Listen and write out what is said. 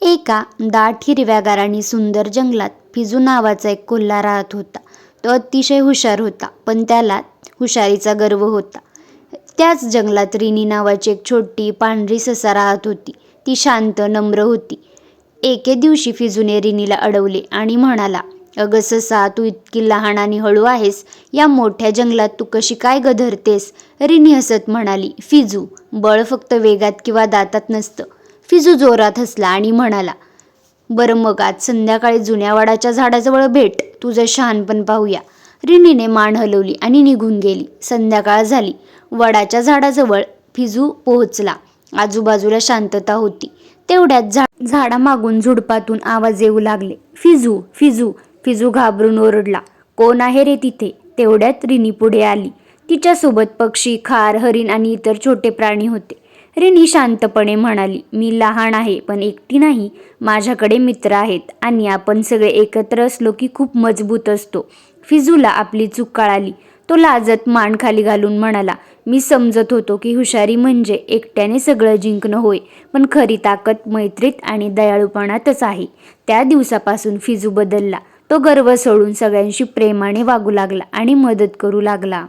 एका दाट हिरव्यागार आणि सुंदर जंगलात फिजू नावाचा एक कोल्हा राहत होता. तो अतिशय हुशार होता, पण त्याला हुशारीचा गर्व होता. त्याच जंगलात रिनी नावाची एक छोटी पांढरी ससा राहत होती. ती शांत, नम्र होती. एके दिवशी फिजूने रिनीला अडवले आणि म्हणाला, "अगं ससा, तू इतकी लहान आणि हळू आहेस. या मोठ्या जंगलात तू कशी काय गधरतेस?" रिनी हसत म्हणाली, "फिजू, बळ फक्त वेगात किंवा दातात नसतं." फिजू जोरात हसला आणि म्हणाला, "बरं मग आज संध्याकाळी जुन्या वडाच्या झाडाजवळ भेट, तुझं शहाणपण पाहूया." रिनीने मान हलवली आणि निघून गेली. संध्याकाळ झाली. वडाच्या झाडाजवळ फिजू पोहोचला. आजूबाजूला शांतता होती. तेवढ्यात झाडामागून झुडपातून आवाज येऊ लागले, "फिजू, फिजू." फिजू घाबरून ओरडला, "कोण आहे रे तिथे?" तेवढ्यात रिनी पुढे आली. तिच्यासोबत पक्षी, खार, हरिण आणि इतर छोटे प्राणी होते. रिनी शांतपणे म्हणाली, "मी लहान आहे, पण एकटी नाही. माझ्याकडे मित्र आहेत आणि आपण सगळे एकत्र असलो की खूप मजबूत असतो." फिजूला आपली चूक कळाली. तो लाजत मान खाली घालून म्हणाला, "मी समजत होतो की हुशारी म्हणजे एकट्याने सगळं जिंकणं होय, पण खरी ताकद मैत्रीत आणि दयाळूपणातच आहे." त्या दिवसापासून फिजू बदलला. तो गर्व सोडून सगळ्यांशी प्रेमाने वागू लागला आणि मदत करू लागला.